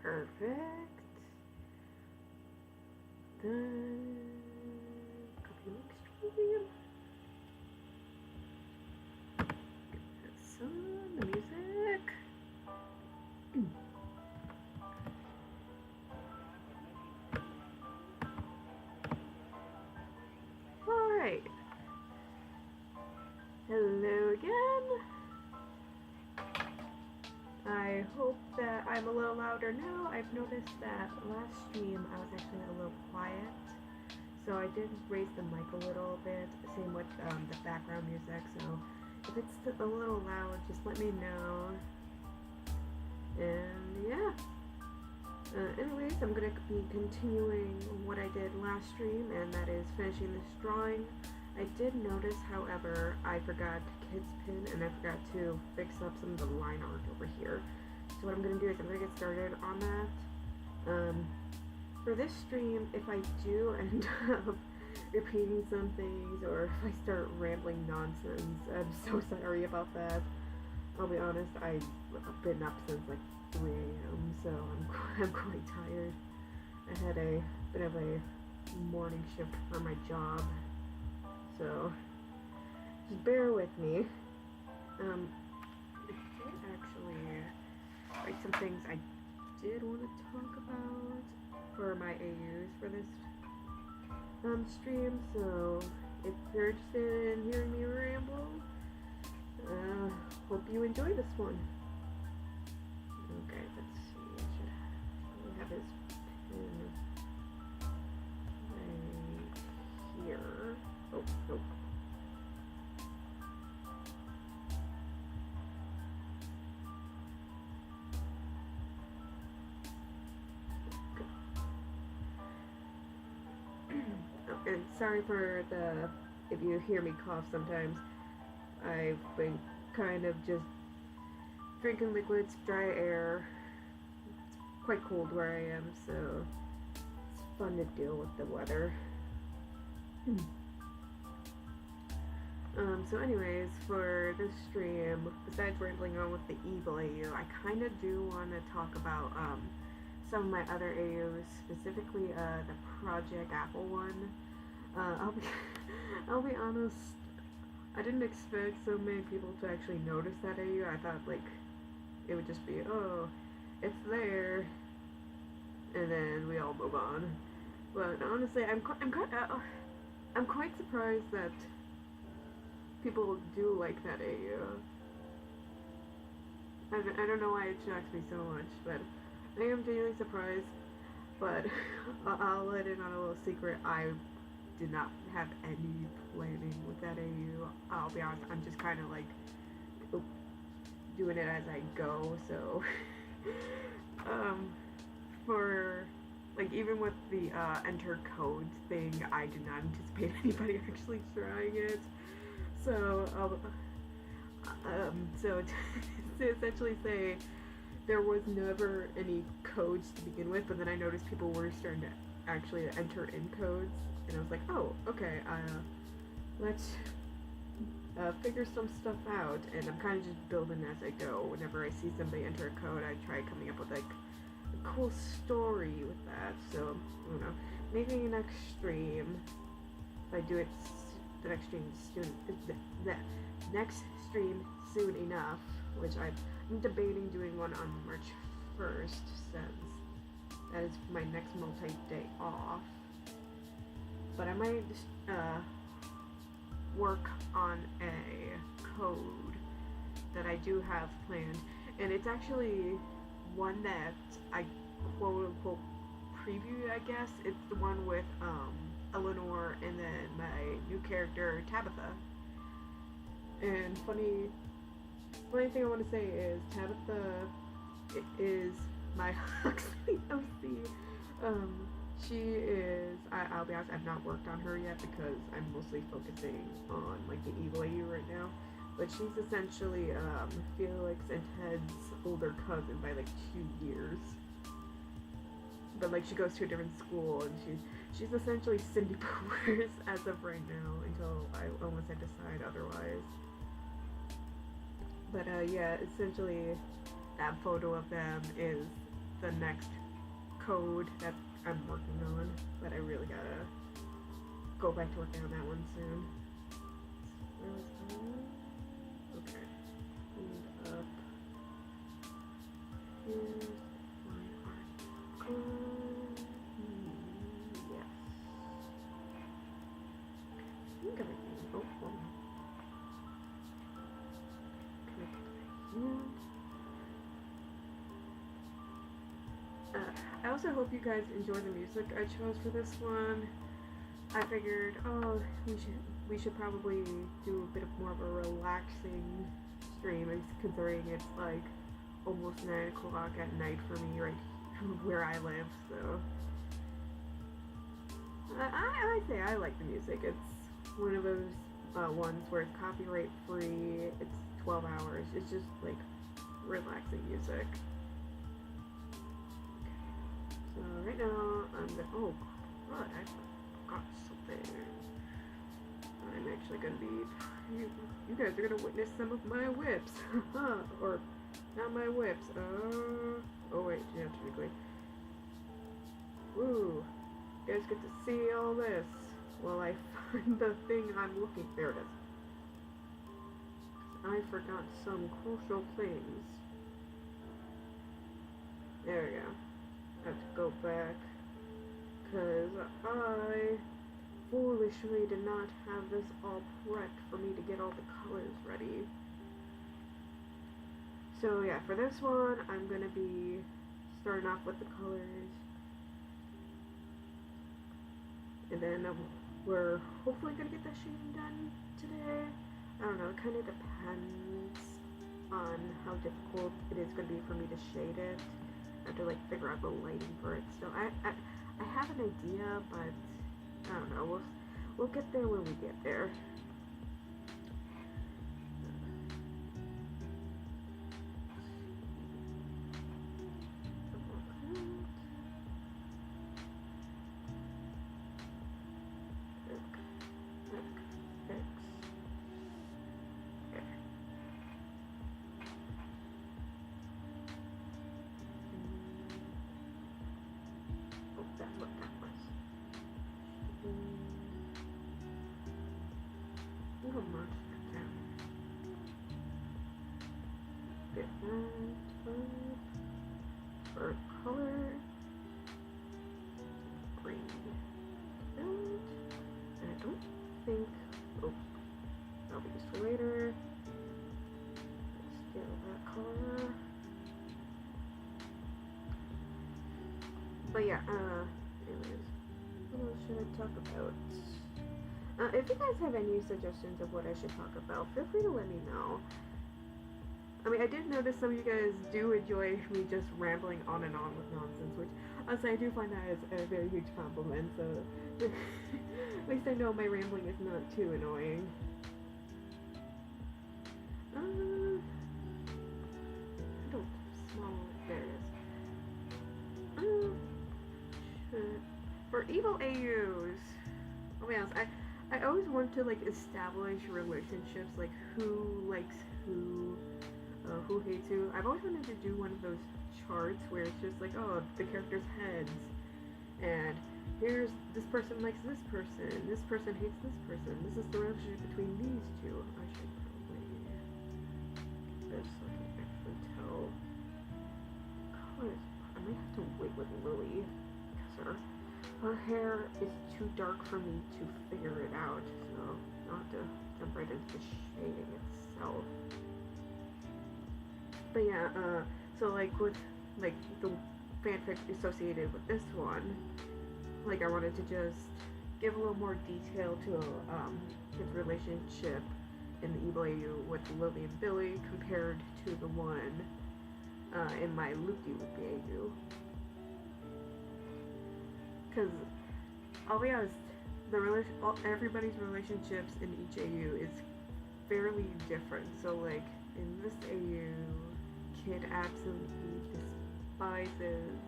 Perfect. Then copy link stream. Get some music. Alright. Hello again. I hope that I'm a little louder now. I've noticed that last stream I was actually a little quiet. So I did raise the mic a little bit. Same with the background music. So if it's a little loud, just let me know. And yeah. Anyways, I'm going to be continuing what I did last stream, and that is finishing this drawing. I did notice, however, I forgot Kids Pin, and I forgot to fix up some of the line art over here. So what I'm going to do is I'm going to get started on that. For this stream, if I do end up repeating some things, or if I start rambling nonsense, I'm so sorry about that. I'll be honest, I've been up since like 3 a.m., so I'm quite tired. I had a bit of a morning shift for my job, so just bear with me. I did actually write some things I did want to talk about for my AUs for this stream, so if you're interested in hearing me ramble, hope you enjoy this one. Okay, let's see. I have his pin right here. Oh, nope. Oh, and sorry for if you hear me cough sometimes. I've been kind of just drinking liquids, dry air. It's quite cold where I am, so it's fun to deal with the weather. So anyways, for this stream, besides rambling on with the evil AU, I kind of do want to talk about some of my other AUs, specifically the Project Apple one. I'll be honest, I didn't expect so many people to actually notice that AU. I thought like it would just be, oh, it's there, and then we all move on. But honestly, I'm quite surprised that people do like that AU. I don't know why it shocks me so much, but I am genuinely surprised. But I'll let in on a little secret. I did not have any planning with that AU. I'll be honest, I'm just kind of like doing it as I go. So for like, even with the enter codes thing, I did not anticipate anybody actually trying it. So so to essentially say, there was never any codes to begin with, but then I noticed people were starting to actually enter in codes, and I was like, oh, okay, let's figure some stuff out, and I'm kind of just building as I go. Whenever I see somebody enter a code, I try coming up with like a cool story with that. So, I don't know, maybe next stream, if I do it the next stream soon enough, which I'm debating doing one on March 1st, since that is my next multi-day off. But I might work on a code that I do have planned, and it's actually one that I quote-unquote previewed, I guess. It's the one with Eleanor and then my new character Tabitha. And funny thing I want to say is Tabitha is my Huxley OC. She is, I'll be honest, I've not worked on her yet because I'm mostly focusing on like the evil AU right now. But she's essentially Felix and Ted's older cousin by like 2 years. But like she goes to a different school, and she's essentially Cindy Powers as of right now, until I almost had to decide otherwise. But yeah, essentially that photo of them is the next code that I'm working on, but I really gotta go back to working on that one soon. Where was that? Okay. Cleaned up. Here's my article. Yes. I think everything. Oh, hold on. I also hope you guys enjoy the music I chose for this one. I figured, oh, we should probably do a bit of more of a relaxing stream, considering it's like almost 9 o'clock at night for me right where I live. So I say I like the music. It's one of those ones where it's copyright free. It's 12 hours. It's just like relaxing music. So right now I'm gonna, oh God, I forgot something. I'm actually gonna be, you guys are gonna witness some of my whips. Or not my whips. Oh wait, yeah, technically. Woo, you guys get to see all this while I find the thing I'm looking. There it is. I forgot some crucial things. There we go. I have to go back because I foolishly did not have this all prepped for me to get all the colors ready. So yeah, for this one I'm gonna be starting off with the colors, and then we're hopefully gonna get the shading done today. I don't know, it kind of depends on how difficult it is going to be for me to shade it. I have to like figure out the lighting for it still. I have an idea, but I don't know. We'll get there when we get there. For color, green, and I don't think, oh, that'll be used later. Let's get that color. But yeah, anyways, what else should I talk about? If you guys have any suggestions of what I should talk about, feel free to let me know. I mean, I did notice some of you guys do enjoy me just rambling on and on with nonsense, which honestly I do find that as a very huge compliment, so at least I know my rambling is not too annoying. I don't small, there it is. For evil AUs, I'll be honest, I always want to like establish relationships, like who likes who hates who. I've always wanted to do one of those charts where it's just like, oh, the characters' heads, and here's this person likes this person hates this person, this is the relationship between these two. I should probably this so I can actually tell colors. I might have to wait with Lily because her hair is too dark for me to figure it out, so I'll have to jump right into the shading itself. But yeah, so like with like the fanfic associated with this one, like I wanted to just give a little more detail to his relationship in the evil AU with Lily and Billy compared to the one in my Loopy AU. Because I'll be honest, everybody's relationships in each AU is fairly different. So like in this AU, Kid absolutely despises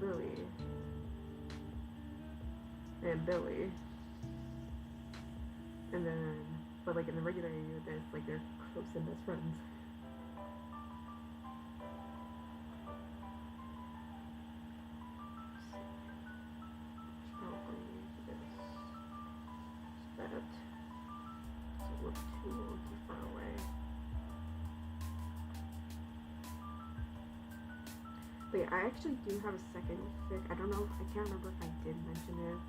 Lily and Billy, and then but like in the regular AU, there's like they're close and best friends. But yeah, I actually do have a second fic. I don't know, I can't remember if I did mention it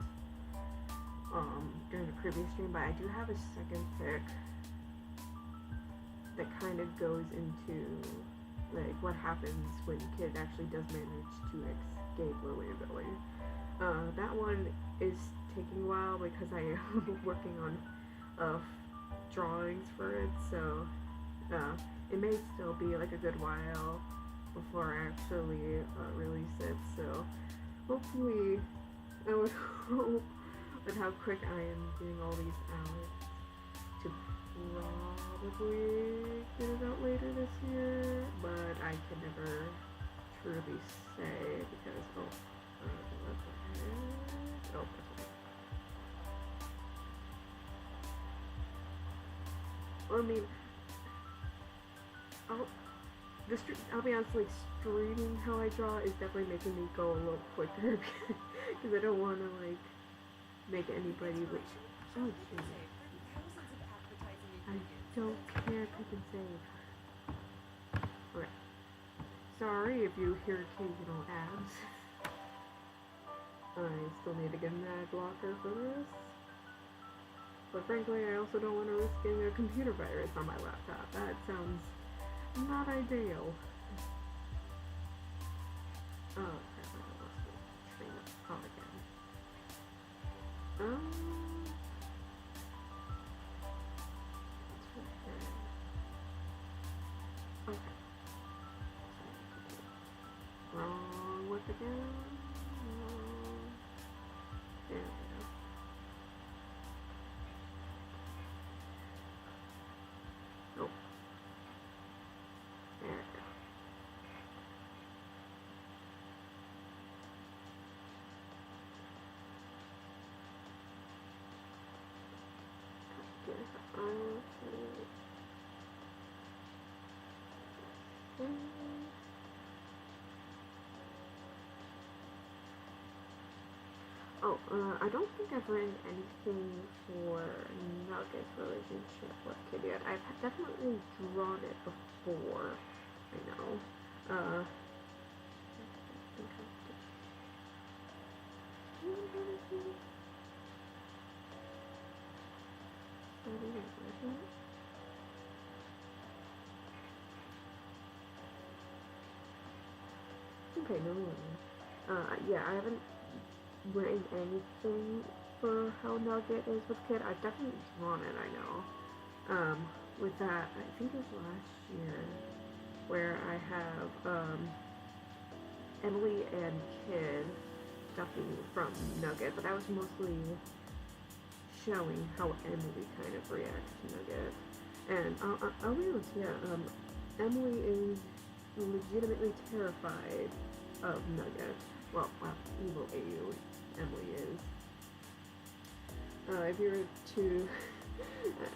during the previous stream, but I do have a second fic that kind of goes into like what happens when kid actually does manage to escape Lily and Billy. That one is taking a while because I am working on drawings for it, so it may still be like a good while before I actually release it. So hopefully, I would hope with how quick I am getting all these out to probably get it out later this year, but I can never truly say because what the heck? Oh, I mean, I'll be honest, like streaming how I draw is definitely making me go a little quicker because I don't want to like make anybody like, oh shit. I don't care if you can save. Okay. Sorry if you hear occasional ads. I still need to get an ad blocker for this. But frankly, I also don't want to risk getting a computer virus on my laptop. That sounds not ideal. Oh, crap, I lost the train of thought again. Okay. Wrong whip again. There we go. Nope. There we go. Oh, I don't think I've written anything for Nugget's relationship with Kid yet. I've definitely drawn it before. I know. Okay, no worries. Yeah, I haven't written anything for how Nugget is with Kid. I've definitely drawn it, I know. With that, I think it was last year, where I have, Emily and Kid ducking from Nugget, but that was mostly showing how Emily kind of reacts to Nugget. And I'll be honest, yeah, Emily is legitimately terrified of Nugget. Well, evil AU Emily is. If you were to,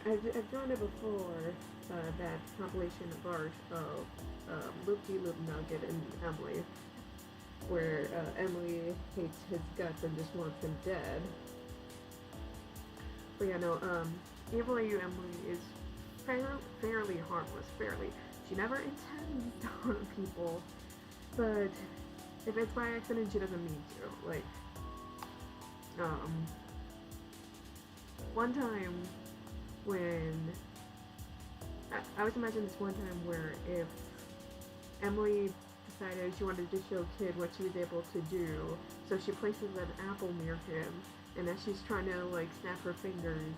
I've drawn it before, that compilation of art of Loop-de-Loop Nugget and Emily, where Emily hates his guts and just wants him dead. But yeah, no, evil AU Emily is fairly harmless, fairly. She never intends to harm people, but if it's by accident, she doesn't mean to. Like, one time when, I always imagine this one time where if Emily decided she wanted to show Kid what she was able to do, so she places an apple near him, and as she's trying to, like, snap her fingers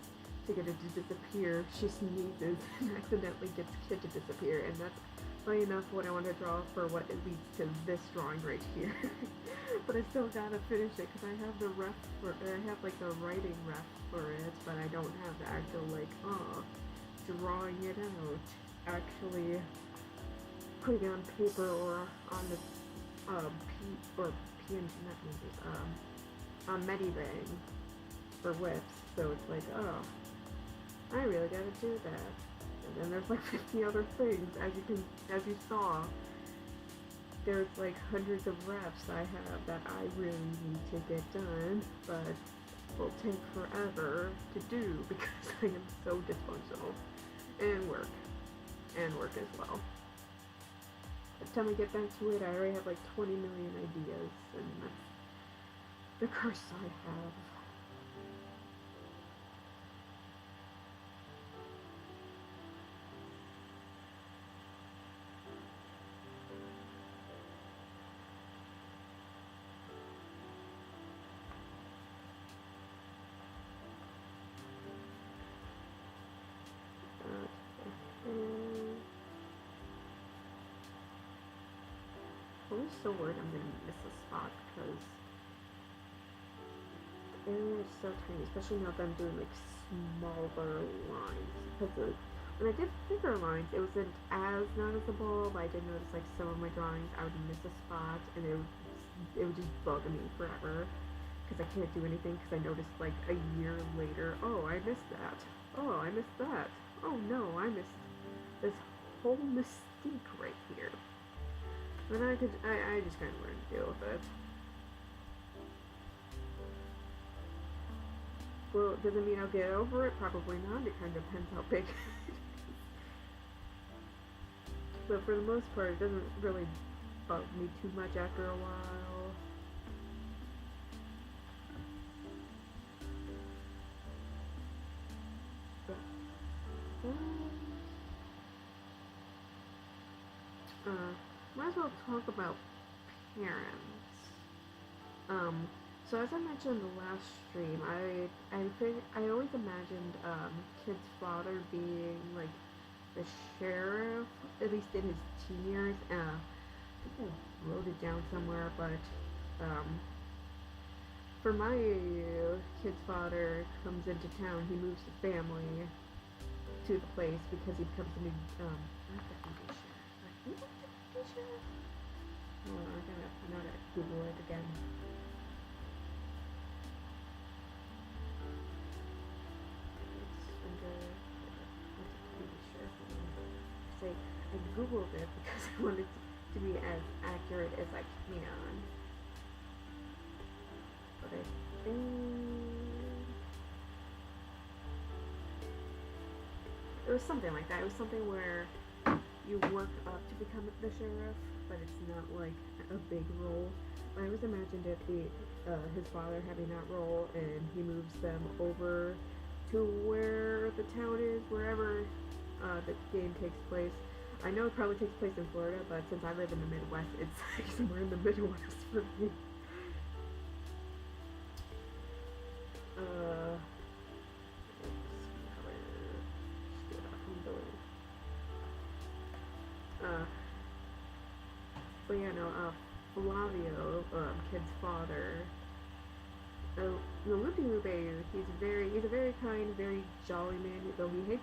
to get it to disappear, she sneezes and accidentally gets Kid to disappear, and that's funny enough what I want to draw for what it leads to this drawing right here. But I still gotta finish it because I have the ref for, I have like the writing ref for it, but I don't have the actual like, drawing it out, actually putting it on paper or on the, PNG, not pages, on Medibang for whips, so it's like, oh, I really gotta do that. And then there's like 50 other things, as you saw, there's like hundreds of reps I have that I really need to get done, but will take forever to do because I am so dysfunctional. And work as well. By the time I get back to it, I already have like 20 million ideas, and that's the curse I have. I'm always so worried I'm gonna miss a spot because the area is so tiny, especially now that I'm doing like smaller lines. Because when I did bigger lines, it wasn't as noticeable, but I did notice like some of my drawings I would miss a spot, and it would just bug me forever because I can't do anything because I noticed like a year later, oh, I missed that. Oh, I missed that. Oh no, I missed this whole mystique right here. But I just kind of learned to deal with it. Well, does it mean I'll get over it? Probably not. It kind of depends how big. But for the most part, it doesn't really bug me too much after a while. Might as well talk about parents. So as I mentioned in the last stream, I always imagined Kid's father being like the sheriff, at least in his teen years. I think I wrote it down somewhere, but for my kid's father comes into town, he moves the family to the place because he becomes a new not deputy sheriff. I think it's deputy sheriff. Hold on, I gotta Google it again. Say I googled it because I wanted to be as accurate as I can. But I think it was something like that. It was something where you work up to become the sheriff, but it's not like a big role. I always imagined it his father having that role, and he moves them over to where the town is, wherever the game takes place. I know it probably takes place in Florida, but since I live in the Midwest, it's like somewhere in the Midwest for me. But yeah, no, Flavio, Kid's father, the Loopy-Loop, he's a very kind, very jolly man. Though he hates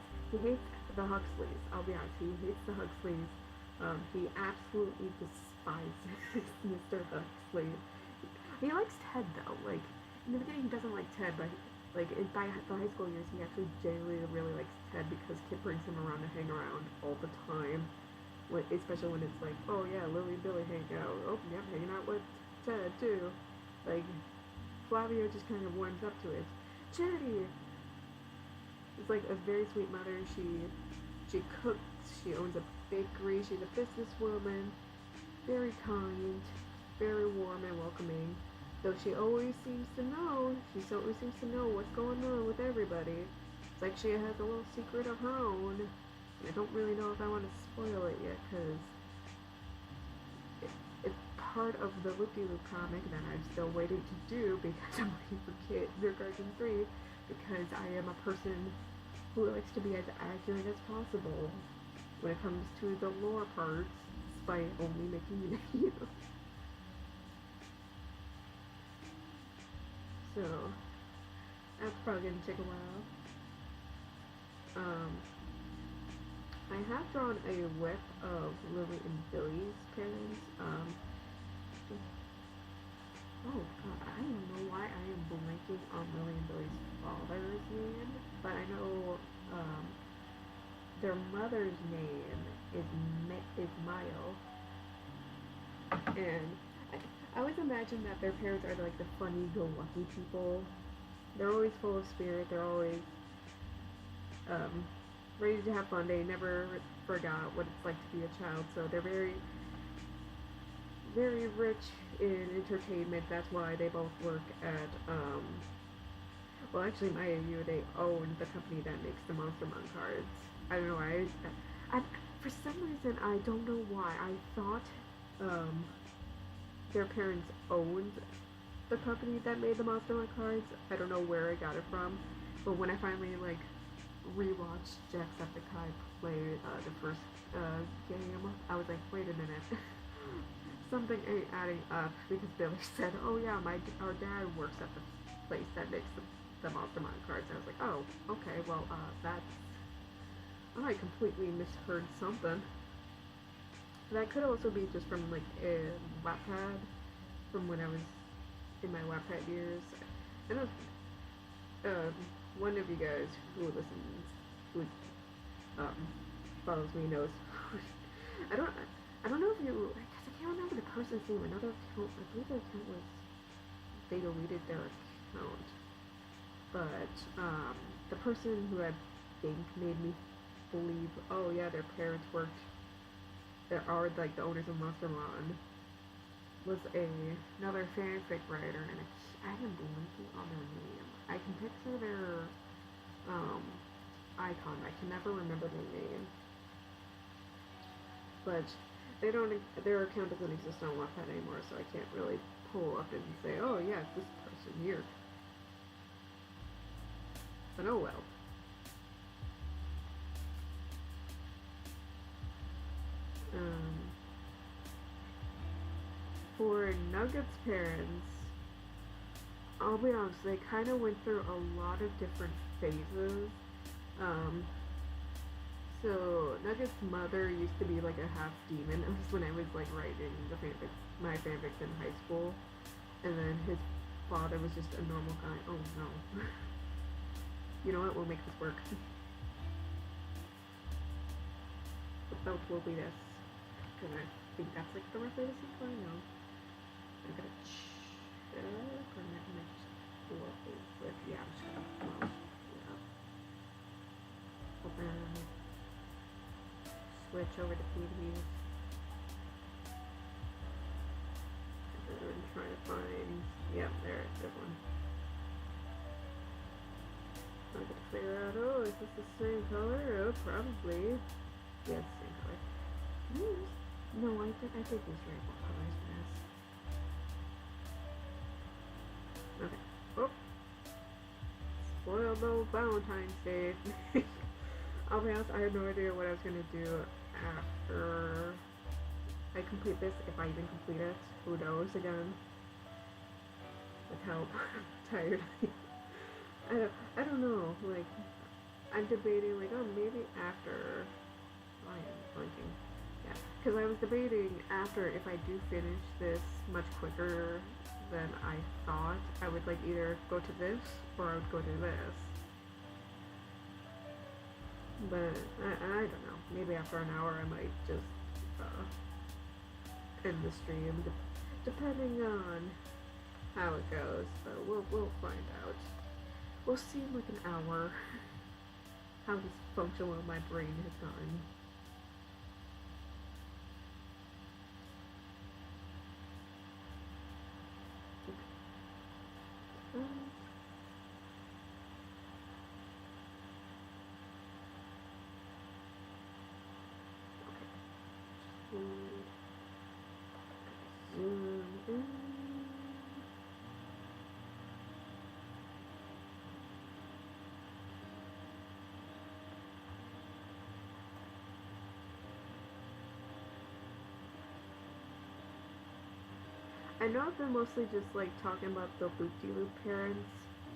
the Huxleys. I'll be honest, he hates the Huxleys. He absolutely despises Mr. Huxley. He likes Ted though. Like in the beginning, he doesn't like Ted, but like by the high school years, he actually genuinely really likes Ted because Kid brings him around to hang around all the time. Especially when it's like, oh yeah, Lily and Billy hang out. Oh yeah, I'm hanging out with Ted too. Like Flavio just kind of warms up to it. Charity is like a very sweet mother. She cooks. She owns a bakery. She's a businesswoman. Very kind, very warm and welcoming. Though she always seems to know. She always seems to know what's going on with everybody. It's like she has a little secret of her own. I don't really know if I want to spoil it yet because it's part of the Loop-De-Loop comic that I'm still waiting to do because I'm waiting for Kindergarten 3 because I am a person who likes to be as accurate as possible when it comes to the lore parts despite only making videos. So that's probably going to take a while. I have drawn a whip of Lily and Billy's parents. Oh god, I don't know why I am blanking on Lily and Billy's father's name, but I know their mother's name is Mayo, and I always imagine that their parents are like the funny-go-lucky people. They're always full of spirit. They're always ready to have fun. They never forgot what it's like to be a child, so they're very very rich in entertainment. That's why they both work at well, actually, my AU, they own the company that makes the Monster Mon cards. I don't know why. For some reason, I don't know why. I thought um, their parents owned the company that made the Monster Mon cards. I don't know where I got it from, but when I finally like rewatched Jacksepticeye play the first game, I was like, wait a minute. Something ain't adding up because Billy said, "Oh yeah, our dad works at the place that makes the Monster Mon cards." I was like, "Oh, okay, well, that's I completely misheard something." That could also be just from like a Wattpad, from when I was in my Wattpad years. I know one of you guys who listens, who um, follows me knows. I don't. I don't know if you. Because I can't remember the person's name. Another account. I believe their account was. They deleted their account. But the person who I think made me believe, oh yeah, their parents worked. There are like the owners of Monster Mon. Was another fanfic writer, and I am blanking on their name. I can picture their icon. I can never remember their name. But they don't. Their account doesn't exist on Wattpad anymore, so I can't really pull up and say, oh yeah, it's this person here. But oh well. For Nugget's parents, I'll be honest, they kind of went through a lot of different phases. Um, so Nugget's mother used to be like a half demon, at least when I was like writing my fanfics in high school, and then his father was just a normal guy. Oh no. You know what? We'll make this work. The belt will be this. Because I think that's like the rest of the sequence. No. I'm gonna check. Or am I gonna just pull up with. Yeah, I'm just gonna pull. Yeah. Open. Switch over to PDs. And then try to find. Yep, there, this one. I get to figure out, oh, is this the same color? Oh, probably. Yeah, it's the same color. No, I did these right. What color is this? Okay. Oh. Spoiled little Valentine's Day. I'll be honest, I had no idea what I was going to do after I complete this. If I even complete it. Who knows again. With help. I'm tired. I don't know, like, I'm debating, like, oh, maybe after, I am blinking, yeah, because I was debating after, if I do finish this much quicker than I thought, I would, like, either go to this, or I would go to this, but, I don't know, maybe after an hour I might just, end the stream, depending on how it goes, but we'll find out. We'll see in like an hour how dysfunctional my brain has gotten. Okay. Zoom in. I know I've been mostly just like talking about the loop-de-loop parents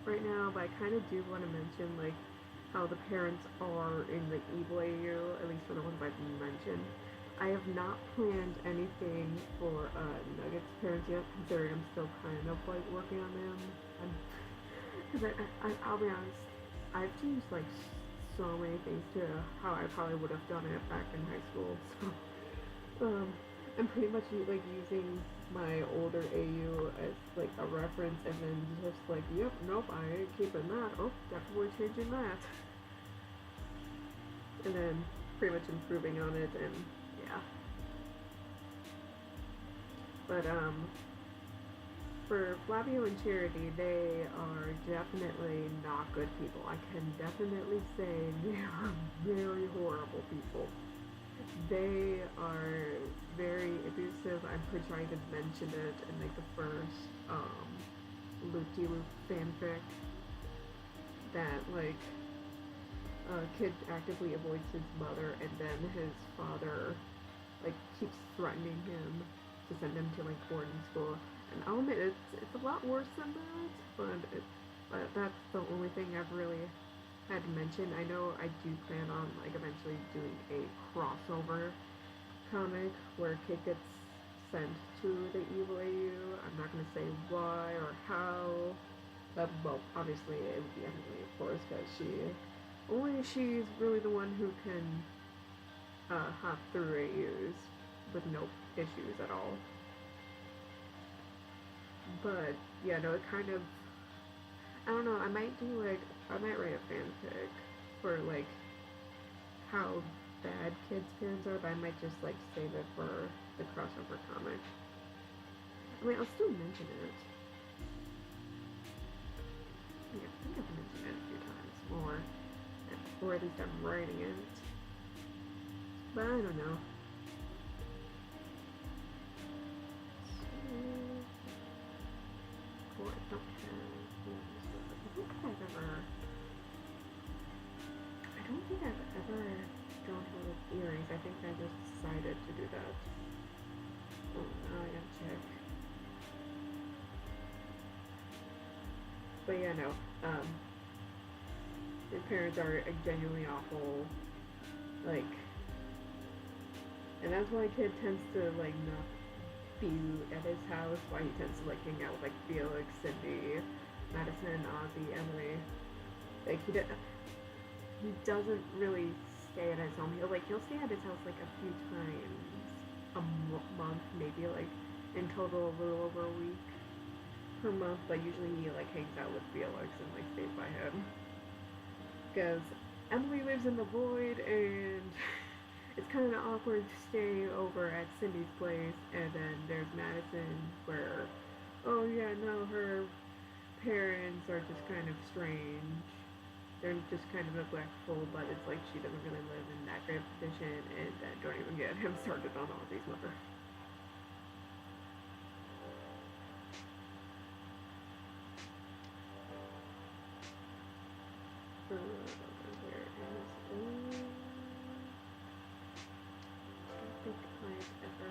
right now, but I kind of do want to mention like how the parents are in the evil AU, at least for the ones I've mentioned. I have not planned anything for Nugget's parents yet, considering I'm still kind of like working on them. Because I'll be honest, I've changed like so many things to how I probably would have done it back in high school. So I'm pretty much like using my older AU as like a reference, and then just like, yep, nope, I ain't keeping that. Oh, definitely changing that. And then pretty much improving on it, and yeah. But for Flavio and Charity, they are definitely not good people. I can definitely say they are very horrible people. They are very abusive. I'm pretty sure I even mentioned it in like the first Loop-de-Loop fanfic that like a kid actively avoids his mother and then his father like keeps threatening him to send him to like boarding school. And I'll admit it's a lot worse than that, but that's the only thing I've really had to mention. I know I do plan on like eventually doing a crossover comic where a kid gets sent to the evil AU. I'm not gonna say why or how. But well, obviously it would be Emily, of course, because she's really the one who can hop through AUs with no issues at all. But yeah, no, it kind of I don't know. I might write a fanfic for like how bad kids' parents are, but I might just like save it for the crossover comic. I mean, I'll still mention it. Yeah, I think I've mentioned it a few times, or at least I'm writing it. But I don't know. So, I don't think I've ever drawn her with earrings. I think I just decided to do that. Oh, now I gotta check. But yeah, no. His parents are genuinely awful. Like, and that's why kid tends to like not be at his house. Why he tends to like hang out with like Felix, Cindy, Madison, Ozzy, Emily. Like he doesn't really stay at his home. He'll stay at his house like a few times a month, maybe like in total a little over a week per month. But usually he like hangs out with Felix and like stays by him because Emily lives in the void and it's kind of awkward to stay over at Cindy's place. And then there's Madison where oh yeah no her parents are just kind of strange. They're just kind of neglectful, but it's like she doesn't really live in that great position, and don't even get him started on Ozzy's mother. There is I don't think I've ever.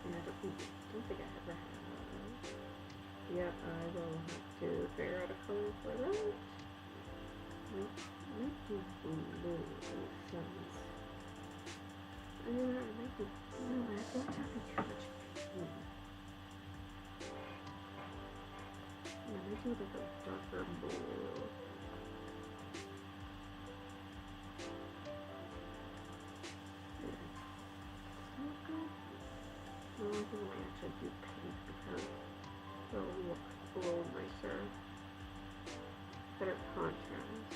Yeah, I don't think I ever have. Yep, I will have to figure out a color for that. Might do blue sense. I might do. No, I don't have too much blue. Yeah, I might do like a darker blue. No, I think I might actually do pink because it'll look a little nicer. Better contrast.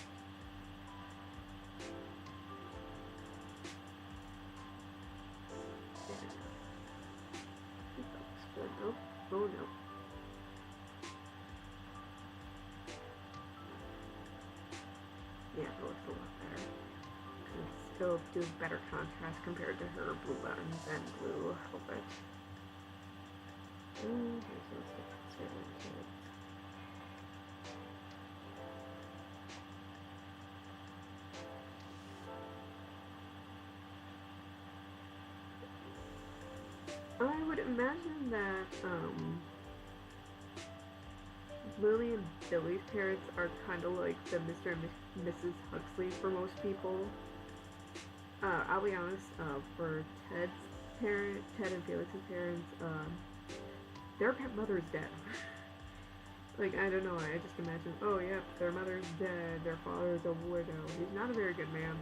Oh, oh no. Yeah, that looks a lot better. It'll do better contrast compared to her blue buttons and blue outfit. Okay, so let's get this right. I would imagine that Lily and Billy's parents are kind of like the Mr. and Mrs. Huxley for most people. I'll be honest, for Ted and Felix's parents, their mother's dead. Like, I don't know, I just imagine, oh yeah, their mother's dead, their father's a widow. He's not a very good man.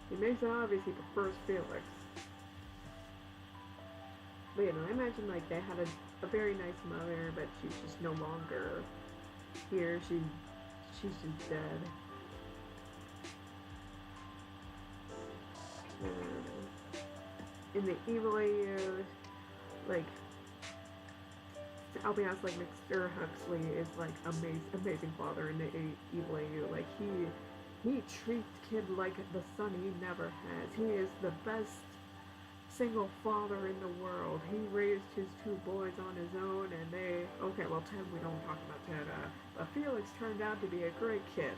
He makes it obvious he prefers Felix. But you know, I imagine like they had a very nice mother, but she's just no longer here. She's just dead. in the evil AU, like, I'll be honest, like Mr. Huxley is like amazing father in the evil AU. Like he treats kid like the son he never has. He is the best single father in the world. He raised his two boys on his own, and okay, well, Ted, we don't talk about Ted, but Felix turned out to be a great kid.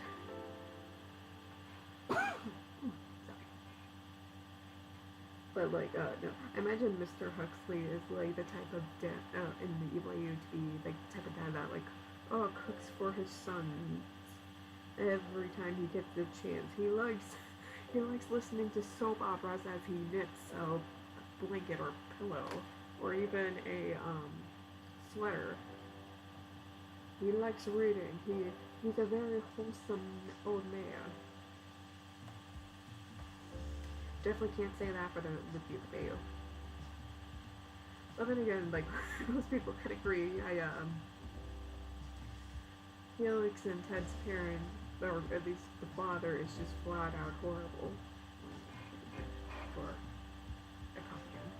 But like, no, imagine Mr. Huxley is like the type of dad in the evil AU to be like the type of dad that like, cooks for his sons every time he gets the chance. He likes listening to soap operas as he knits a blanket or pillow or even a sweater. He likes reading. He's a very wholesome old man. Definitely can't say that for the Yippee. But then again, like most people could agree, Felix and Ted's parent, or at least the father, is just flat out horrible. For a costume.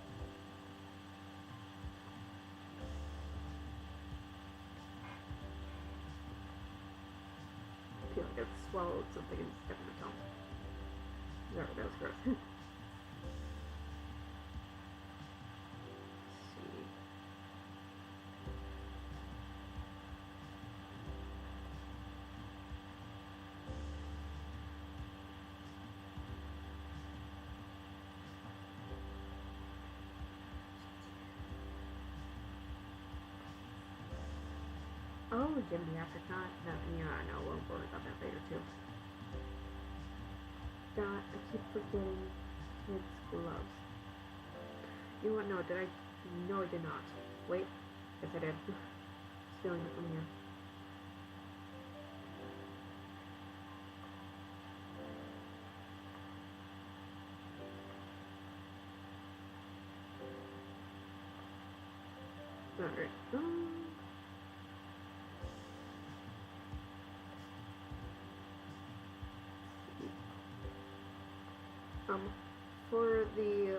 I feel like I've swallowed something and stuck in my tongue. Sorry, that was gross. Oh, Jim the Apricot. No, yeah, I know. We'll worry about that later too. God, I keep forgetting kids' gloves. You know what? No, did I? No, I did not. Wait. Yes, I did. Stealing it from here. Alright. For the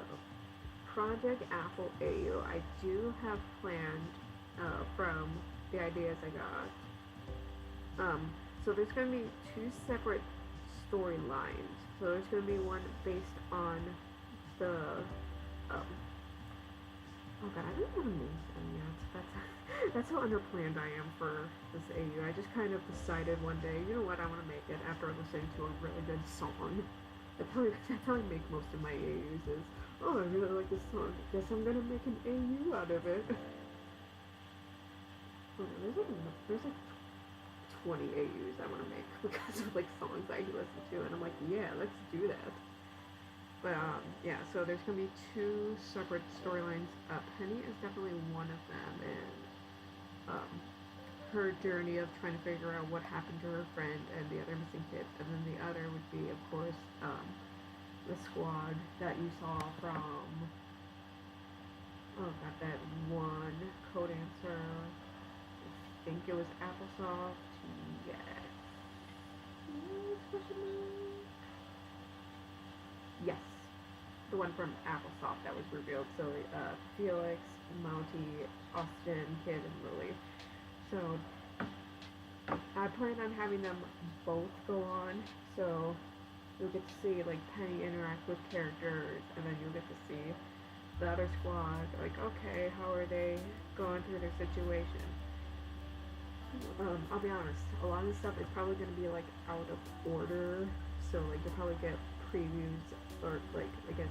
Project Apple AU, I do have planned from the ideas I got. So there's going to be two separate storylines. So there's going to be one based on the oh god, I don't want to name them yet. That's how underplanned I am for this AU. I just kind of decided one day, you know what, I want to make it after listening to a really good song. That's how I make most of my AUs is, oh, I really like this song. Guess I'm gonna make an AU out of it. Oh, there's like 20 AUs I want to make because of like songs I listen to, and I'm like, yeah, let's do that. But yeah, so there's gonna be two separate storylines. Penny is definitely one of them, and her journey of trying to figure out what happened to her friend and the other missing kids, and then the other would be, of course, the squad that you saw from, oh god, that one code answer. I think it was Applesauce. Yes. Yes, the one from Applesauce that was revealed. So Felix, Monty, Austin, Kid, and Lily. So I plan on having them both go on, so you'll get to see like Penny interact with characters, and then you'll get to see the other squad, like, okay, how are they going through their situation. I'll be honest, a lot of this stuff is probably going to be like out of order, so like you'll probably get previews or like, I guess,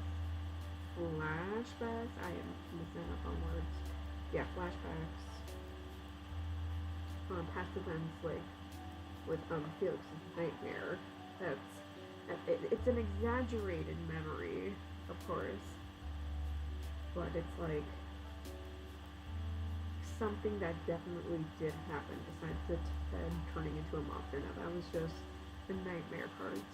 flashbacks. I am missing up on words. Yeah, flashbacks. Past events, like with Felix's nightmare. It's an exaggerated memory, of course, but it's like something that definitely did happen. Besides the Ted turning into a monster, now that was just the nightmare part.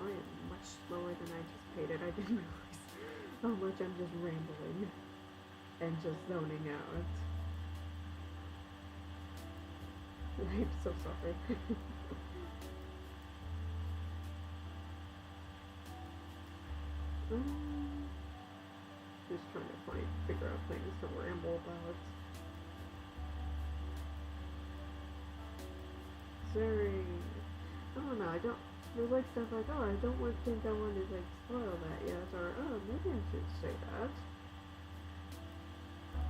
I am much slower than I anticipated. I didn't realize how much I'm just rambling and just zoning out. I'm so sorry. Just trying to figure out things to ramble about. Very, I don't know, there's like stuff like, oh, I don't think I want to like spoil that yet, or oh, maybe I should say that.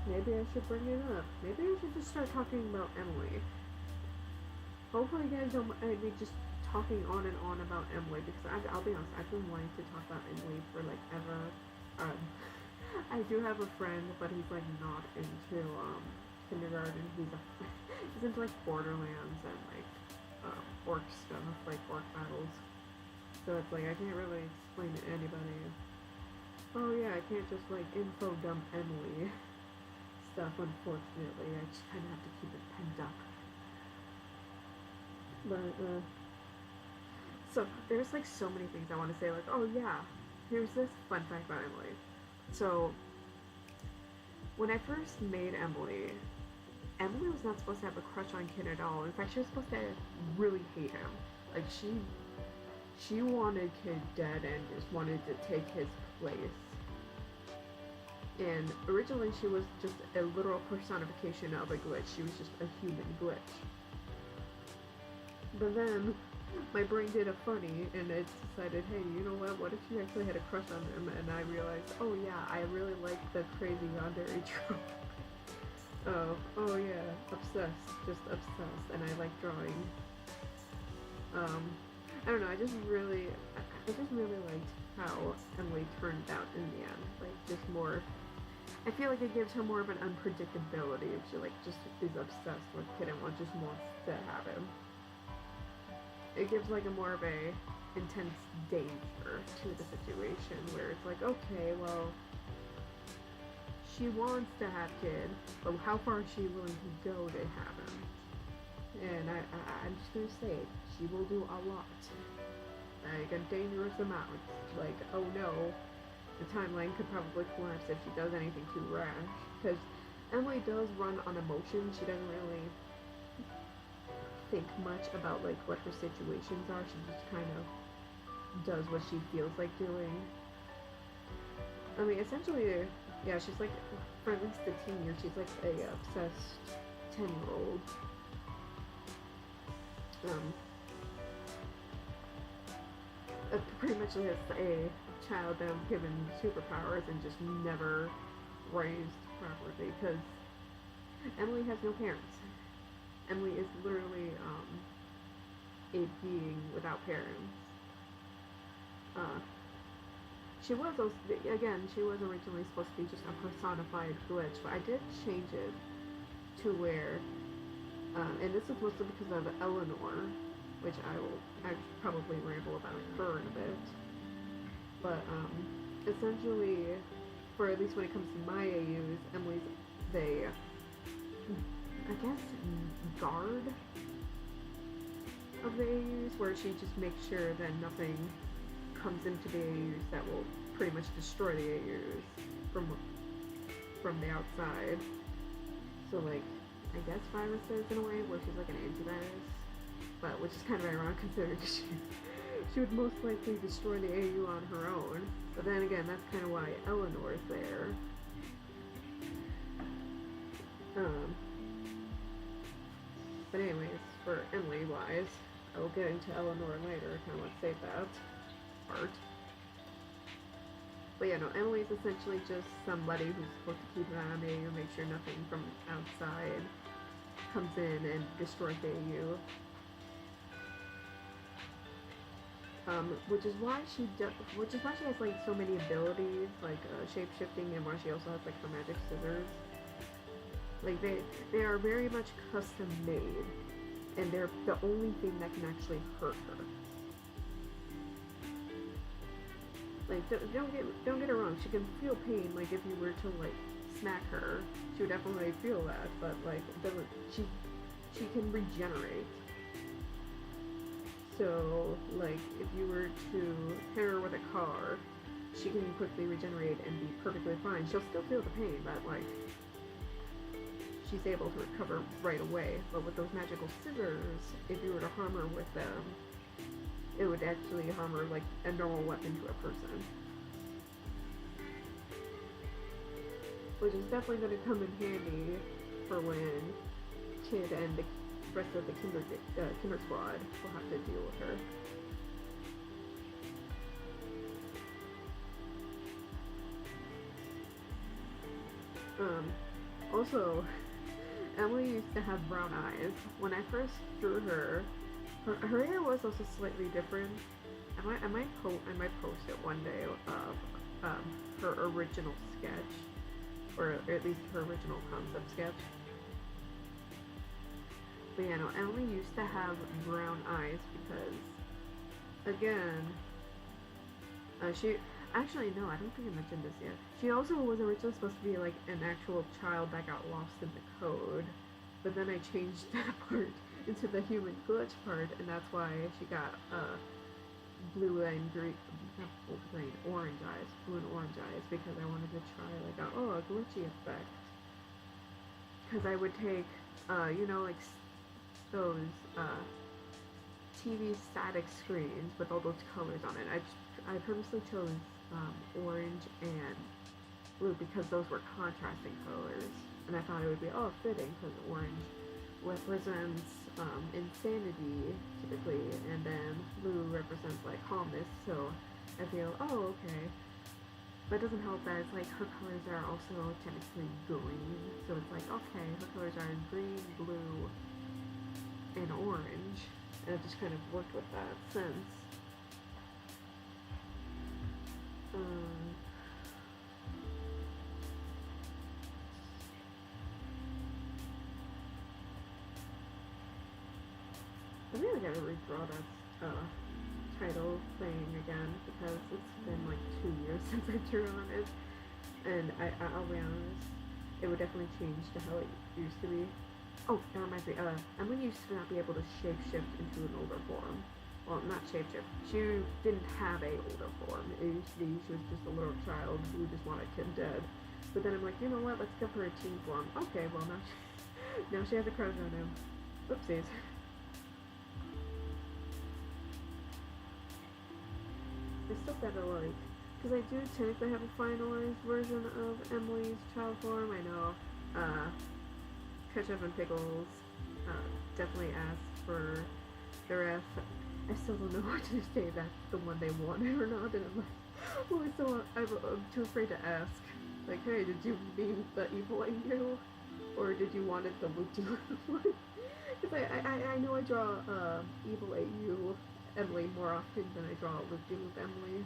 Maybe I should bring it up. Maybe I should just start talking about Emily. Hopefully you guys don't mind me just talking on and on about Emily, because I'll be honest, I've been wanting to talk about Emily for like ever. I do have a friend, but he's like not into kindergarten. He's into like Borderlands and like orc stuff, like orc battles. So it's like I can't really explain to anybody. Oh yeah, I can't just like info dump Emily stuff, unfortunately. I just kind of have to keep it penned up. But so there's like so many things I want to say, like, oh yeah, here's this fun fact about Emily. So when I first made Emily was not supposed to have a crush on Kid at all. In fact, she was supposed to really hate him. Like she wanted Kid dead and just wanted to take his place. And originally she was just a literal personification of a glitch. She was just a human glitch. But then my brain did a funny and it decided, hey, you know what if you actually had a crush on him? And I realized, oh yeah, I really like the crazy yandere trope. Oh yeah, obsessed, just obsessed, and I like drawing. I don't know, I just really liked how Emily turned out in the end. Like, just more, I feel like it gives her more of an unpredictability if she like just is obsessed with Kid and just wants to have him. It gives like a more of a intense danger to the situation where it's like, okay, well, she wants to have Kid, but how far is she willing to go to have him? And I'm just gonna say, she will do a lot. Like a dangerous amount. Like, oh no, the timeline could probably collapse if she does anything too rash. Because Emily does run on emotion. She doesn't really think much about like what her situations are. She just kind of does what she feels like doing. I mean, essentially, yeah, she's like, for at least the teen years, she's like a obsessed 10-year-old. Pretty much is a child that was given superpowers and just never raised properly, because Emily has no parents. Emily is literally a being without parents. She was originally supposed to be just a personified glitch, but I did change it to where, and this is mostly because of Eleanor, which I probably ramble about her in a bit. But essentially, for at least when it comes to my AUs, Emily's I guess, guard of the AUs, where she just makes sure that nothing comes into the AUs that will pretty much destroy the AUs from the outside. So like, I guess viruses in a way, where she's like an antivirus, but which is kind of ironic considering she would most likely destroy the AU on her own. But then again, that's kind of why Eleanor's there. But anyways, for Emily wise, I will get into Eleanor later. I kind of want to save that part. But yeah, no, Emily's essentially just somebody who's supposed to keep an eye on the AU, make sure nothing from outside comes in and destroys the AU. Which is why she has like so many abilities, like shape-shifting, and why she also has like her magic scissors. Like they are very much custom made, and they're the only thing that can actually hurt her. Like don't get her wrong, she can feel pain. Like if you were to like smack her, she would definitely feel that. But like she can regenerate. So like if you were to hit her with a car, she can quickly regenerate and be perfectly fine. She'll still feel the pain, but like she's able to recover right away. But with those magical scissors, if you were to harm her with them, it would actually harm her like a normal weapon to a person. which is definitely going to come in handy for when Kid and the rest of the Kinder squad will have to deal with her. Also, Emily used to have brown eyes. When I first drew her, her hair was also slightly different. I might post it one day of her original sketch, or at least her original concept sketch. But yeah, no, Emily used to have brown eyes because, again, she actually no, I don't think I mentioned this yet. She also was originally supposed to be like an actual child that got lost in the code, but then I changed that part into the human glitch part, and that's why she got blue and green, not green, orange eyes, blue and orange eyes, because I wanted to try like a glitchy effect. Because I would take, like those TV static screens with all those colors on it. I purposely chose orange and blue because those were contrasting colors, and I thought it would be fitting because orange represents insanity typically, and then blue represents like calmness. So I feel okay, but it doesn't help that it's like her colors are also technically green, so it's like okay, her colors are green, blue, and orange, and it just kind of worked with that sense. I really gotta redraw that title thing again because it's been like 2 years since I drew on it, and I'll be honest, it would definitely change to how it used to be. Oh, that reminds me. Emily used to not be able to shapeshift into an older form. Well, not shapeshift. She didn't have a older form. It used to be she was just a little child who just wanted Kim dead. But then I'm like, you know what? Let's give her a teen form. Okay, well now she has a crush on him. Whoopsies. I still gotta like, because I do technically have a finalized version of Emily's child form. I know, Ketchup and Pickles definitely asked for the ref. I still don't know what to say. That's the one they wanted or not, and I'm like, oh, I'm too afraid to ask. Like, hey, did you mean the evil AU, or did you want it the loop-de-loop one? Because I know I draw evil AU Emily more often than I draw loop-de-loop Emily,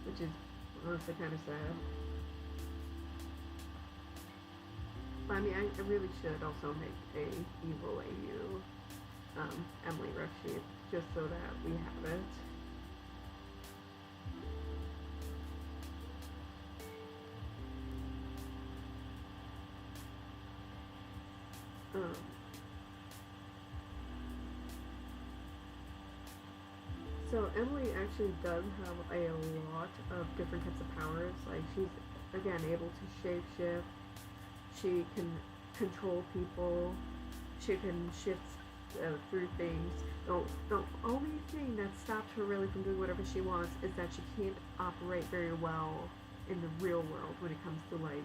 which is honestly kind of sad. But I mean, I really should also make a evil AU Emily ref sheet just so that we have it. So Emily actually does have a lot of different types of powers. Like she's again able to shapeshift. She can control people. She can shift through things. The only thing that stops her really from doing whatever she wants is that she can't operate very well in the real world when it comes to like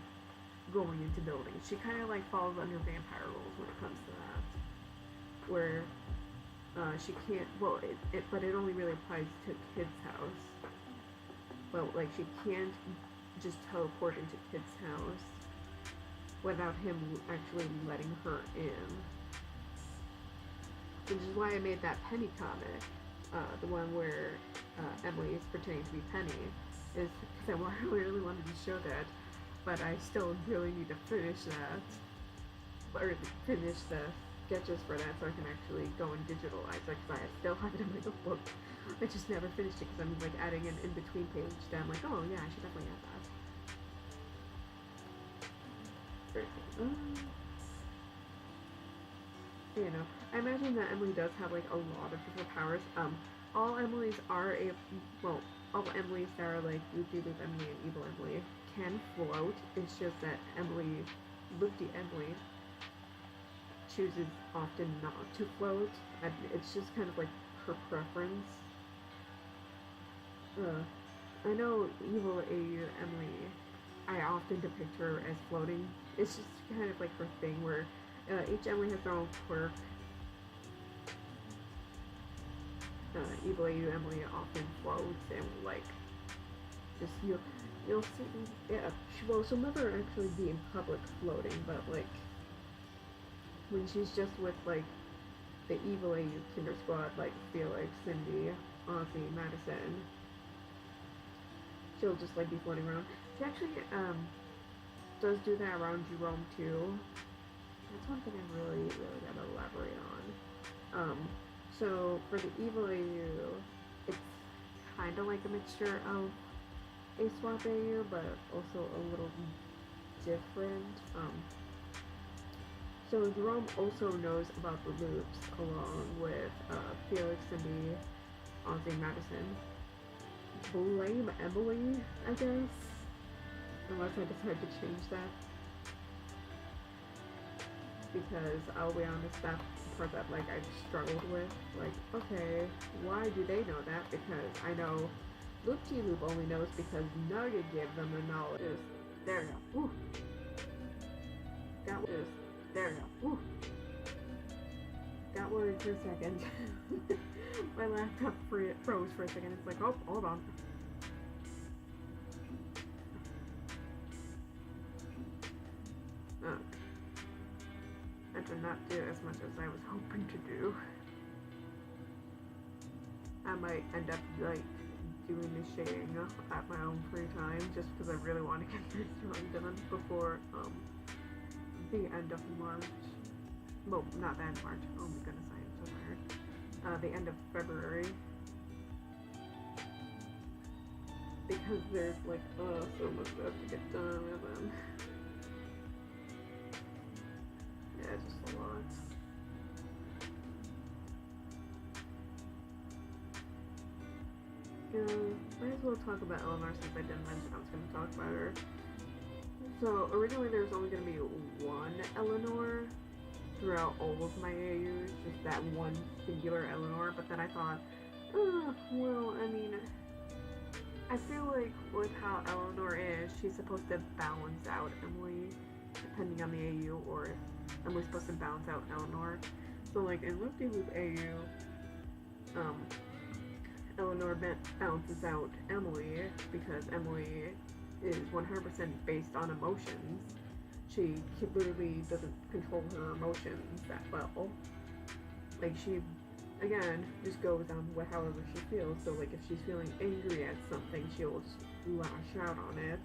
going into buildings. She kind of like falls under vampire rules when it comes to that, where she can't. Well, but it only really applies to Kid's house. But like she can't just teleport into Kid's house without him actually letting her in. Which is why I made that Penny comic, the one where Emily is pretending to be Penny, is because I really wanted to show that, but I still really need to finish that, or finish the sketches for that so I can actually go and digitalize it, because I still have it in my notebook. I just never finished it because I'm like adding an in-between page that I'm like, oh yeah, I should definitely add that. You know, I imagine that Emily does have like a lot of different powers. All Emily's are all Emily's that are like Loop-de-Loop Emily and Evil Emily can float. It's just that Loop-de Emily chooses often not to float. And it's just kind of like her preference. I know Evil AU Emily I often depict her as floating. It's just kind of like her thing where each Emily has their own quirk. Evil AU Emily often floats and like just you'll see yeah she'll never actually be in public floating, but like when she's just with like the evil AU Kinder Squad like Felix, Cindy, Ozzy, Madison, she'll just like be floating around. She actually does do that around Jerome too. That's one thing I really gotta elaborate on. So for the evil AU, it's kind of like a mixture of a swap AU, but also a little different. So Jerome also knows about the loops along with Felix, Cindy, Ozzy, Madison. Blame Emily, I guess, unless I decide to change that. Because I'll be honest, that part that like I've struggled with. Like, okay, why do they know that? Because I know Loop T Loop only knows because Nugget gave them the knowledge. There you go. Woo. That was there you go. Woo. Got worried for a second. My laptop froze for a second. It's like, oh, hold on. Oh. I did not do as much as I was hoping to do. I might end up like doing the shading at my own free time just because I really want to get this drawing done before the end of March. Well, not the end of March. Oh my goodness, I am so tired. The end of February. Because there's like so much stuff to get done and then yeah, just a lot. Might as well talk about Eleanor since I didn't mention I was going to talk about her. So originally there was only going to be one Eleanor throughout all of my AUs, just that one singular Eleanor, but then I thought, well, I mean, I feel like with how Eleanor is, she's supposed to balance out Emily, depending on the AU, or Emily's supposed to balance out Eleanor. So like in Loop De Loop AU, Eleanor balances out Emily because Emily is 100% based on emotions. She literally doesn't control her emotions that well. Like she, again, just goes on with however she feels. So like if she's feeling angry at something, she'll just lash out on it.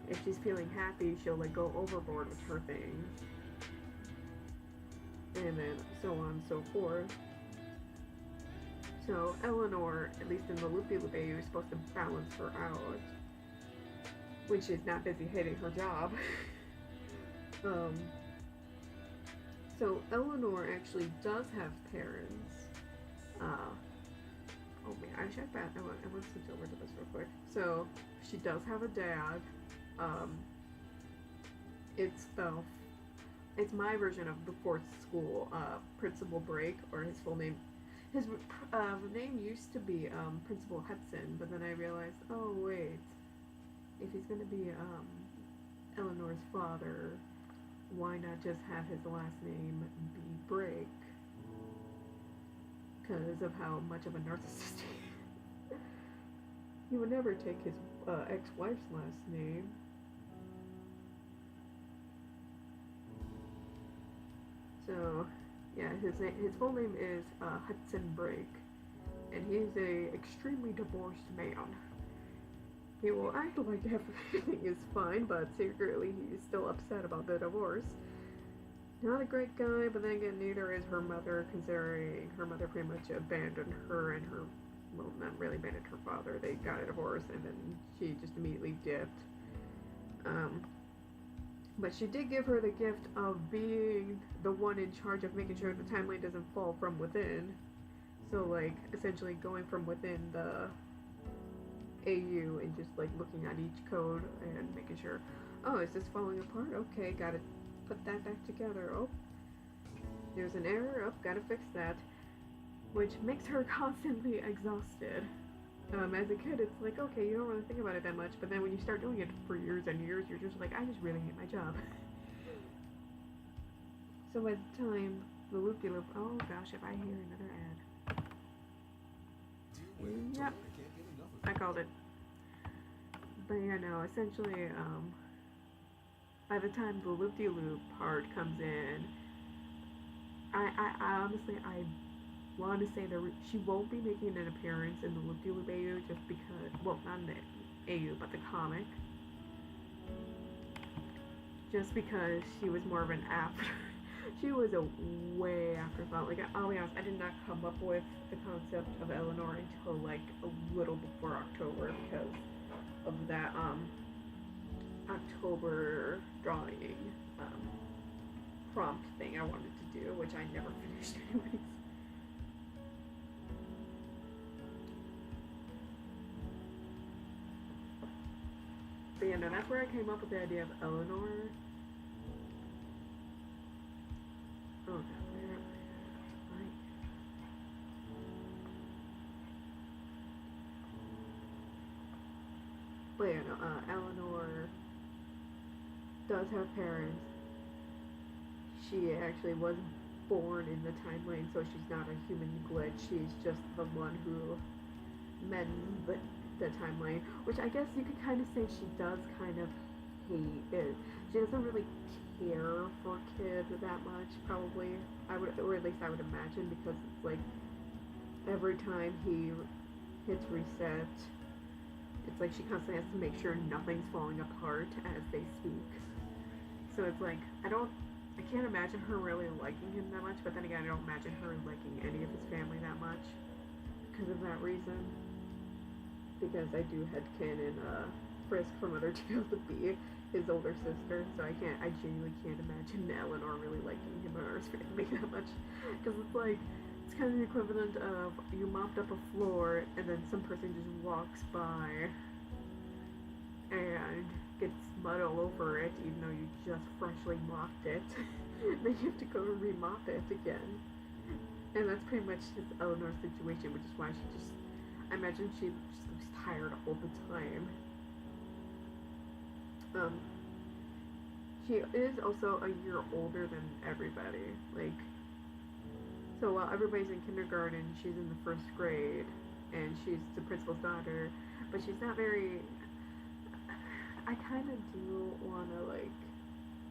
If she's feeling happy, she'll like go overboard with her things. And then so on and so forth. So Eleanor, at least in the Loopy Loop AU, is supposed to balance her out when she's not busy hating her job. So Eleanor actually does have parents. Oh man, I should back. I want to switch over to this real quick. So she does have a dad. It's my version of the fourth school Principal Break, or his full name. His name used to be Principal Hudson, but then I realized, oh wait, if he's gonna be Eleanor's father, why not just have his last name be Break? Because of how much of a narcissist he is. He would never take his ex-wife's last name. So, yeah, his full name is Hudson Break, and he's a extremely divorced man. He will act like everything is fine, but secretly he's still upset about the divorce. Not a great guy, but then again, neither is her mother, considering her mother pretty much abandoned her and her, well, not really abandoned her father. They got a divorce, and then she just immediately dipped. But she did give her the gift of being the one in charge of making sure the timeline doesn't fall from within. So, like, essentially going from within the AU and just, like, looking at each code and making sure, oh, is this falling apart? Okay, gotta put that back together. Oh, there's an error. Oh, gotta fix that. Which makes her constantly exhausted. As a kid, it's like, okay, you don't really think about it that much, but then when you start doing it for years and years, you're just like, I just really hate my job. So by the time the loop-de-loop, oh gosh, if I hear another ad. Yep, I called it. But yeah, no, essentially, by the time the loop-de-loop part comes in, I honestly, I want to say that she won't be making an appearance in the loop-de-loop AU just because, well, not in the AU, but the comic. Just because she was more of an after. She was a way afterthought. Like, I'll be honest, I did not come up with the concept of Eleanor until like a little before October because of that October drawing prompt thing I wanted to do, which I never finished anyways. But yeah, no, that's where I came up with the idea of Eleanor. Oh god, where am I? But yeah, no, Eleanor does have parents. She actually was born in the timeline, so she's not a human glitch. She's just the one who mends the timeline, which I guess you could kind of say she does kind of hate it. She doesn't really care for Kid that much, probably. I would, or at least I would imagine, because it's like every time he hits reset, it's like she constantly has to make sure nothing's falling apart as they speak. So it's like I can't imagine her really liking him that much, but then again, I don't imagine her liking any of his family that much because of that reason. Because I do headcanon Frisk from Other Tales of B, his older sister, so I genuinely can't imagine Eleanor really liking him or his family that much. Because it's like, it's kind of the equivalent of you mopped up a floor and then some person just walks by and gets mud all over it, even though you just freshly mopped it. Then you have to go and remop it again. And that's pretty much just Eleanor's situation, which is why she just, I imagine she just looks tired all the time. She is also a year older than everybody. Like, so while everybody's in kindergarten, she's in the first grade, and she's the principal's daughter, but she's not very. I kind of do want to like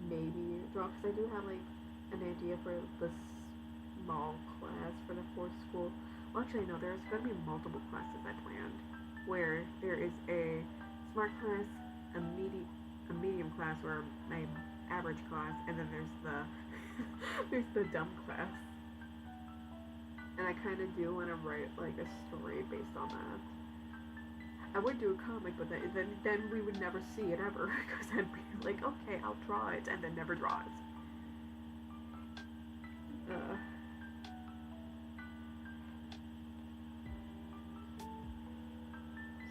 maybe draw, because I do have like an idea for the small class for the fourth school. Well, actually, no, there's going to be multiple classes I planned, where there is a smart class, a medium class, or my average class, and then there's the there's the dumb class. And I kind of do want to write like a story based on that. I would do a comic, but then we would never see it ever, because I'd be like, okay, I'll draw it, and then never draw it.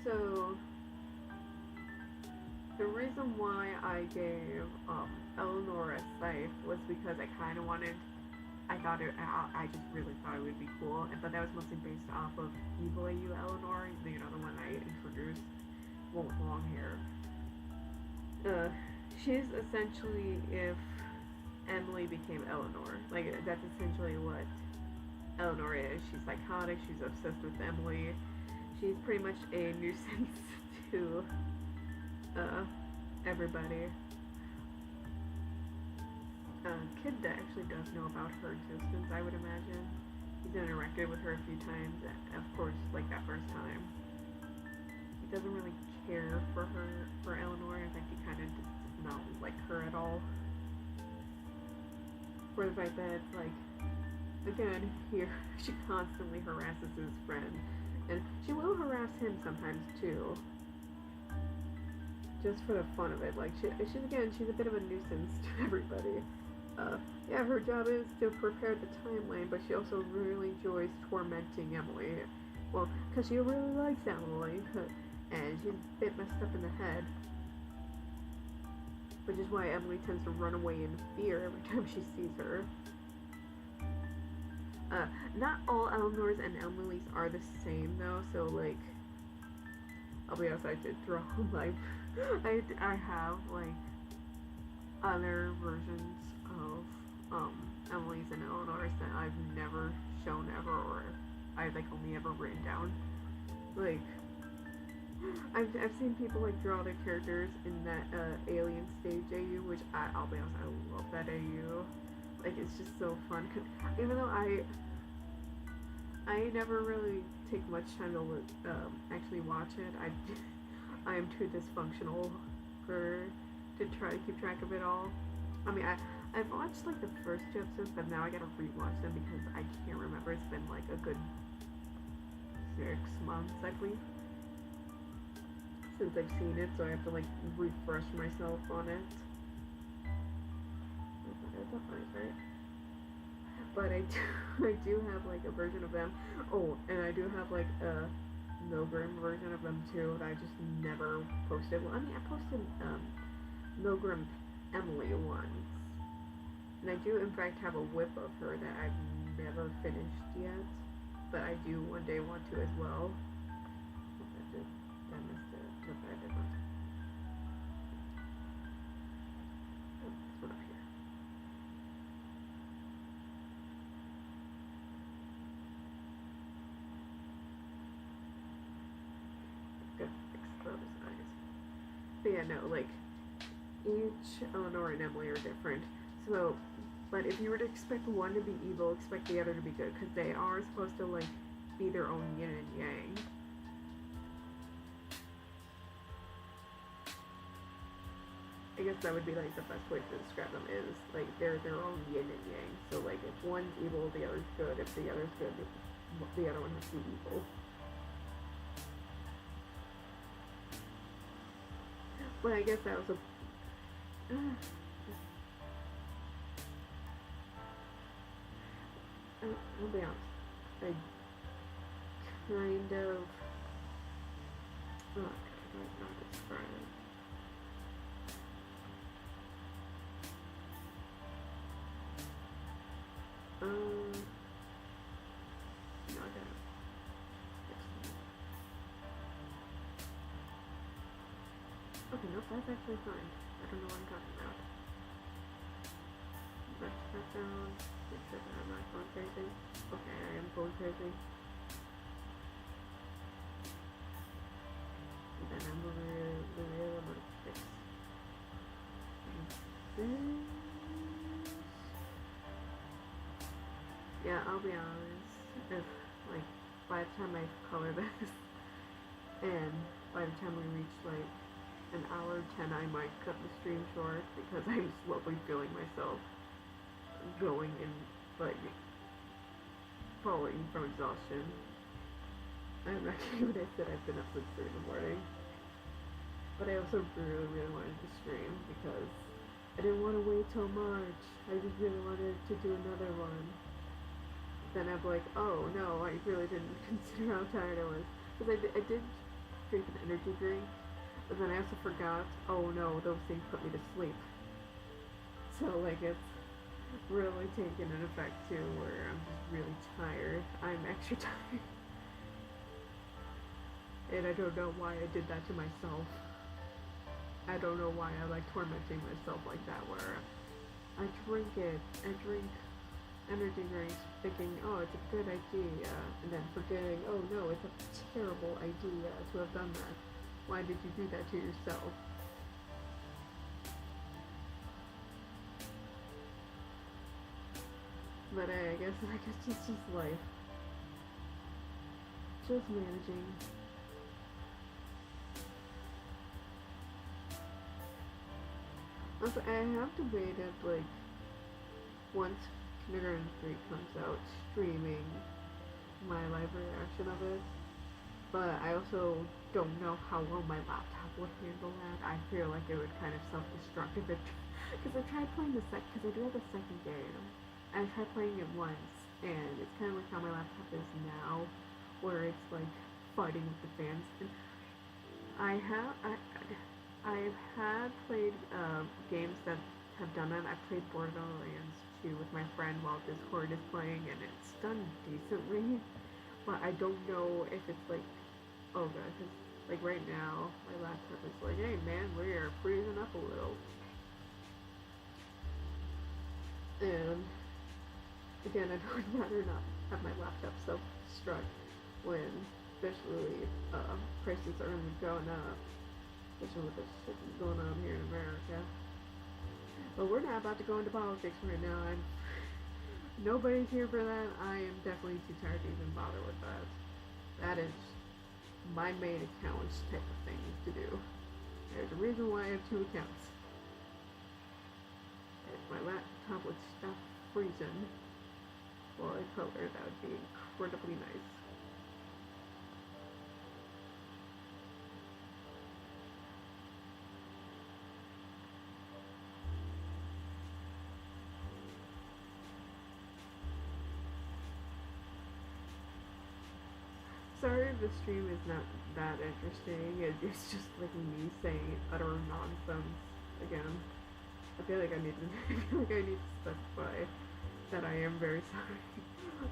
So the reason why I gave Eleanor a scythe was because I kind of wanted. I just really thought it would be cool, but that was mostly based off of Evil AU Eleanor, the one I introduced, with long hair. She's essentially if Emily became Eleanor. Like, that's essentially what Eleanor is. She's psychotic, she's obsessed with Emily. She's pretty much a nuisance to everybody. Kid actually does know about her existence, I would imagine. He's interacted with her a few times, of course, like that first time. He doesn't really care for Eleanor. In fact, he kind of does not like her at all. For the fact that, like, again, here, she constantly harasses his friend. And she will harass him sometimes, too. Just for the fun of it. Like, she's a bit of a nuisance to everybody. Yeah, her job is to prepare the timeline, but she also really enjoys tormenting Emily. Well, because she really likes Emily, and she's a bit messed up in the head. Which is why Emily tends to run away in fear every time she sees her. Not all Eleanors and Emilys are the same, though, so, like, I'll be honest, I did throw like I have like other versions of Emily's and Eleanor's that I've never shown ever, or I like only ever written down. Like I've seen people like draw their characters in that alien stage AU, which I'll be honest, I love that AU. Like it's just so fun. Even though I never really take much time to actually watch it. I am too dysfunctional for to try to keep track of it all. I mean, I've watched like the first two episodes, but now I gotta rewatch them because I can't remember. It's been like a good 6 months, I believe, since I've seen it, so I have to like refresh myself on it. That's right? But I do have like a version of them. Oh, and I do have like a Milgram version of them too that I just never posted. Well, I mean, I posted Milgram Emily once, and I do in fact have a whip of her that I've never finished yet, but I do one day want to as well. I missed it. Nope, I did not. Oh, this one up here. Good. Fix those eyes. But yeah, no, like each Eleanor and Emily are different. So, but if you were to expect one to be evil, expect the other to be good, because they are supposed to like be their own yin and yang. I guess that would be like the best way to describe them is like they're their own yin and yang. So like if one's evil, the other's good. If the other's good, the other one has to be evil. But I guess that was a I'll be honest. I kind of I don't know how to describe it. No, I gotta fix that. Okay, nope, that's actually fine. I don't know what I'm talking about. Left background. Make sure that I'm not going crazy. Okay, I am going crazy. And then I'm gonna fix this. Yeah, I'll be honest. If like by the time I color this, and by the time we reach like an hour 10, I might cut the stream short because I'm slowly feeling myself going and like falling from exhaustion. I'm not kidding when I said I've been up since 3 in the morning. But I also really wanted to stream because I didn't want to wait till March. I just really wanted to do another one. Then I'm like, oh no, I really didn't consider how tired I was. Because I did drink an energy drink, but then I also forgot, oh no, those things put me to sleep. So like it's really taken an effect too, where I'm just really tired. I'm extra tired. And I don't know why I did that to myself. I don't know why I like tormenting myself like that, where I drink energy drinks thinking, oh, it's a good idea, and then forgetting, oh no, it's a terrible idea to have done that. Why did you do that to yourself? But I guess it's just life. Just managing. Also, I have debated, like, once Kindergarten 3 comes out, streaming my live reaction of it. But I also don't know how well my laptop would handle that. I feel like it would kind of self-destruct if it... Because I tried playing because I do have a second game. I tried playing it once, and it's kind of like how my laptop is now, where it's, like, fighting with the fans. And I've had played games that have done that. I've played Borderlands 2 with my friend while Discord is playing, and it's done decently. But I don't know if it's like, oh god, Like right now, my laptop is like, hey man, we are freezing up a little. And again, I'd rather not have my laptop self-destruct when, especially, prices are only going up, especially with the shit that's going on here in America. But we're not about to go into politics right now. Nobody's here for that. I am definitely too tired to even bother with that. That is my main account type of thing to do. There's a reason why I have two accounts. If my laptop would stop freezing while I color, that would be incredibly nice. Sorry if the stream is not that interesting. It's just like me saying utter nonsense again. I feel like I need to. I feel like I need to specify that I am very sorry.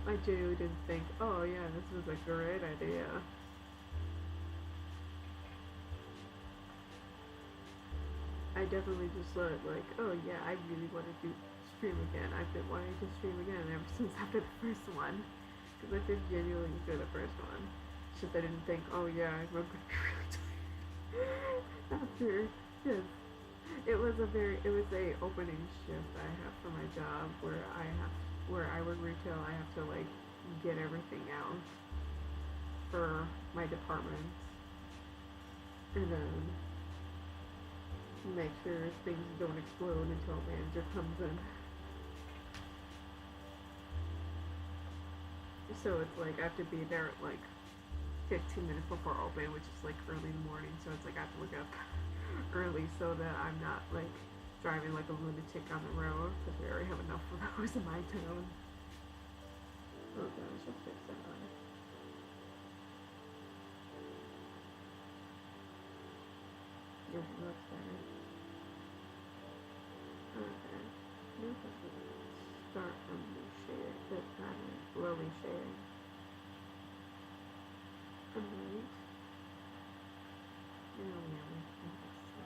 I genuinely didn't think, oh yeah, this was a great idea. I definitely just thought like, oh yeah, I really want to do stream again. I've been wanting to stream again ever since after the first one, because I did genuinely enjoy the first one. It's just I didn't think, oh yeah, I'm gonna be really tired after. Yes, it was a opening shift I have for my job where I work retail. I have to like get everything out for my department, and then make sure things don't explode until a manager comes in. So it's like I have to be there at like 15 minutes before open, which is like early in the morning. So it's like I have to wake up early so that I'm not like driving like a lunatic on the road, because we already have enough of those in my town. Oh gosh, I'll fix that one. Yeah, that's better. Okay. Now start from the shade, the pattern, slowly shading. Alright. Now we have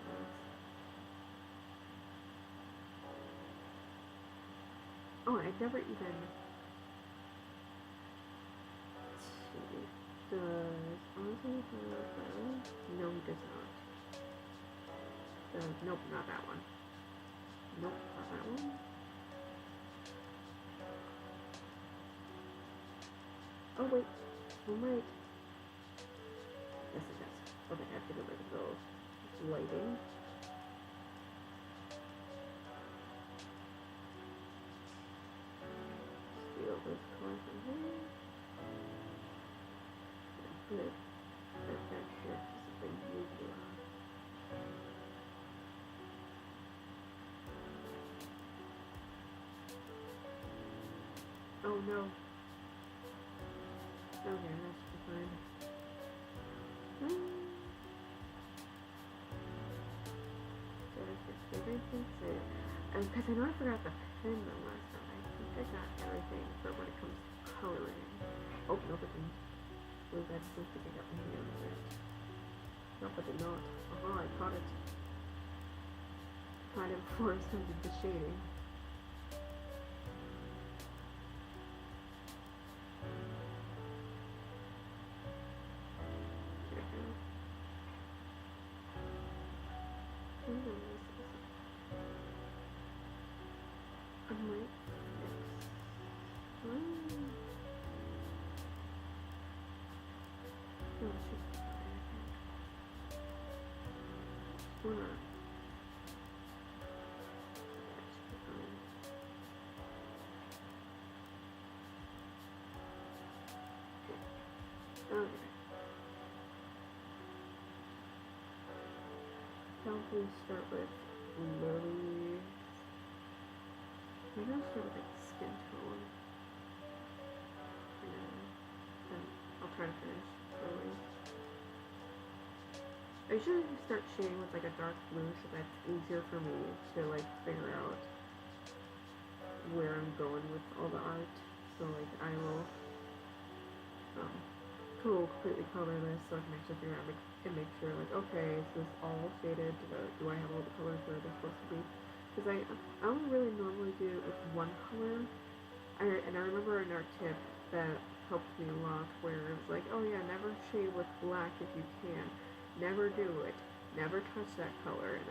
sides. Oh, I never even. Does Ozzy have that? No, he does not. Nope, not that one. Nope, not that one. Oh wait, wait. Yes, it does. Okay, I have to get rid of those lighting. Steal this color from here. Good. That back here is a usual. Oh no. Okay, that's fine. Because I know I forgot the pen the last time. I think I got everything for when it comes to coloring. Oh, no, but didn't. Well, I just don't think I got my hand on it. No, but did not. I caught it. Caught it before I started the shading. Okay. Probably start with Lily. Maybe I'll start with like skin tone. And then I'll try to finish Lily. I usually start shading with like a dark blue, so that's easier for me to like figure out where I'm going with all the art. So like I will go completely colorless so I can actually figure out and make sure like, okay, is this all shaded? Do I have all the colors where they're supposed to be? Because I only really normally do it with one color. And I remember an art tip that helped me a lot where it was like, oh yeah, never shade with black if you can. Never do it. Never touch that color. And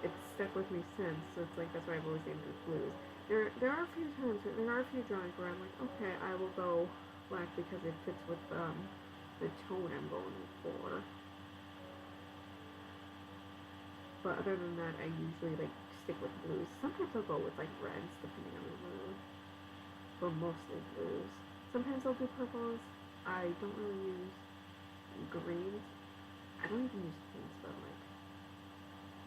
it's stuck with me since. So it's like that's why I've always aimed with blues. There are a few times, there are a few drawings where I'm like, okay, I will go black because it fits with the tone I'm going for. But other than that, I usually like stick with blues. Sometimes I'll go with like reds depending on the mood, but mostly blues. Sometimes I'll do purples. I don't really use greens. I don't even use pinks, but like,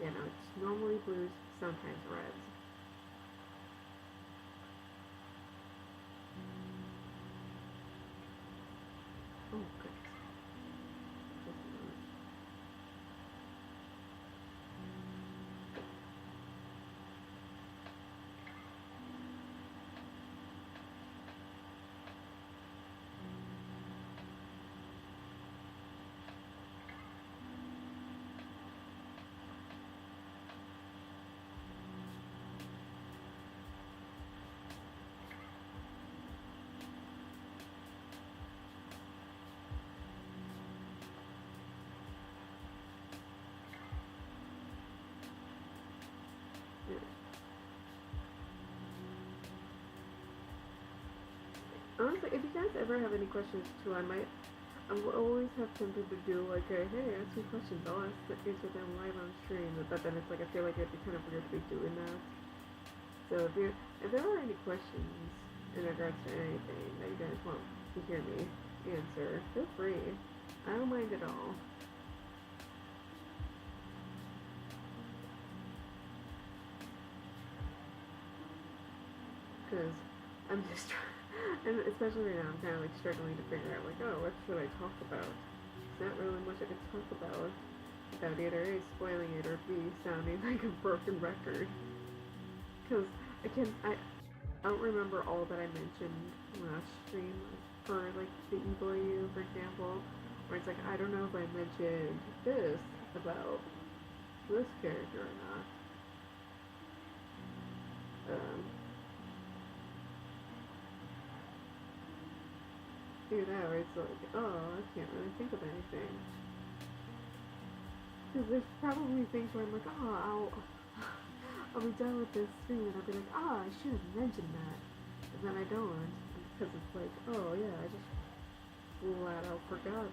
yeah, no, it's normally blues, sometimes reds. Oh, goodness. Just a minute. Yeah. Honestly, if you guys ever have any questions too, I will always have tempted to do like a, hey, ask me questions. I'll answer them live on stream. But then it's like I feel like it'd be kind of weird to be doing that. So if there are any questions in regards to anything that you guys want to hear me answer, feel free. I don't mind at all. Because I'm just and especially right now, I'm kind of like struggling to figure out like, oh, what should I talk about? There's not really much I could talk about without either A, spoiling it, or B, sounding like a broken record. Because I don't remember all that I mentioned last stream for like the e-boy you, for example, where it's like I don't know if I mentioned this about this character or not. Um, Either that, or it's like, oh, I can't really think of anything. Because there's probably things where I'm like, oh, I'll be done with this stream and I'll be like, oh, I should have mentioned that. And then I don't. Because it's like, oh yeah, I just flat out forgot.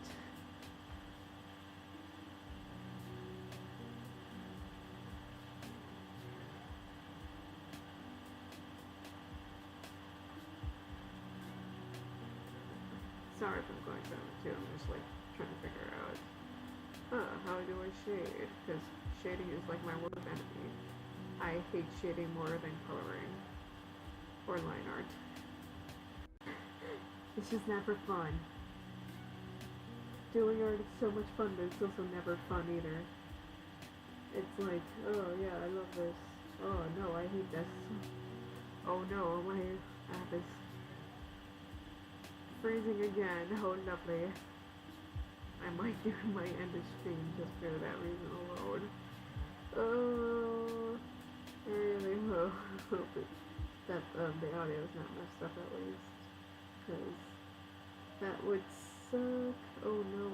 Sorry if I'm going down too, I'm just like trying to figure out, how do I shade? Because shading is like my worst enemy. I hate shading more than coloring or line art. It's just never fun. Doing art is so much fun, but it's also never fun either. It's like, oh yeah, I love this. Oh no, I hate this. Oh no, my app is freezing again. Oh lovely. I might do my end of stream just for that reason alone. Oh, I really hope that the audio is not messed up at least. Because that would suck. Oh no.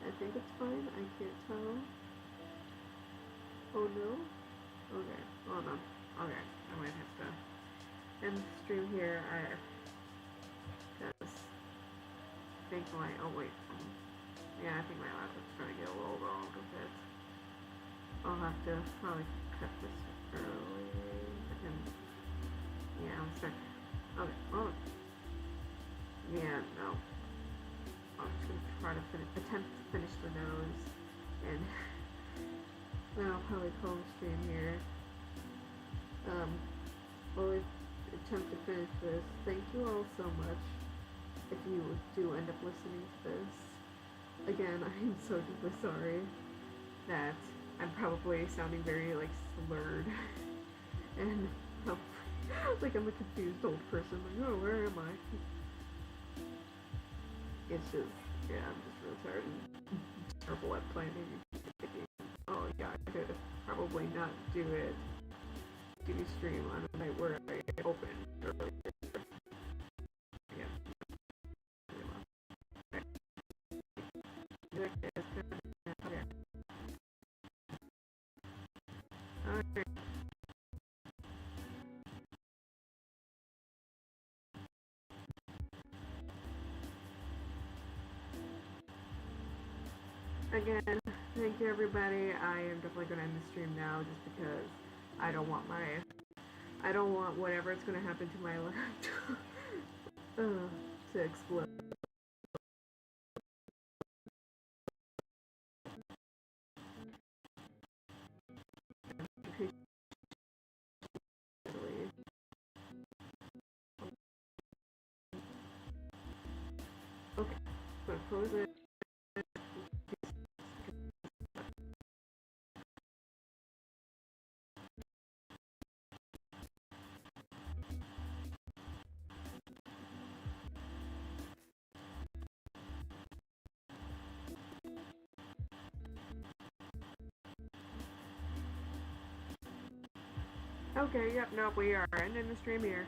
I think it's fine. I can't tell. Oh no. Okay. Hold on. Okay. I might have to end the stream here. Because I think oh wait. Yeah, I think my laptop's trying to get a little wrong with it. I'll have to probably cut this early. And yeah, I'm stuck. Okay. Oh. Yeah. No. I'm just gonna try to attempt to finish the nose, and then I'll probably call the stream here. I'll attempt to finish this. Thank you all so much. If you do end up listening to this, again, I am so deeply sorry that I'm probably sounding very like slurred, and Like I'm a confused old person. Like, oh, where am I? It's just, yeah, I'm just real tired and terrible at planning. Thinking, oh yeah, I could probably not do it. Do stream on a night where I open early. Yeah. Okay. Again, thank you everybody. I am definitely gonna end the stream now just because I don't want whatever is gonna happen to my laptop to explode. Okay, so close it. Okay, yep, nope, we are ending the stream here.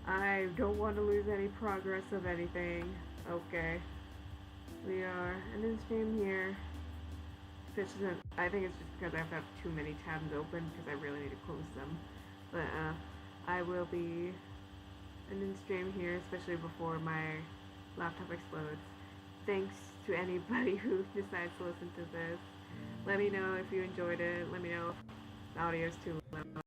I don't want to lose any progress of anything. Okay. We are ending the stream here. This isn't, I think it's just because I have too many tabs open because I really need to close them. But I will be ending the stream here, especially before my laptop explodes. Thanks to anybody who decides to listen to this. Let me know if you enjoyed it. Let me know if the audio is too low.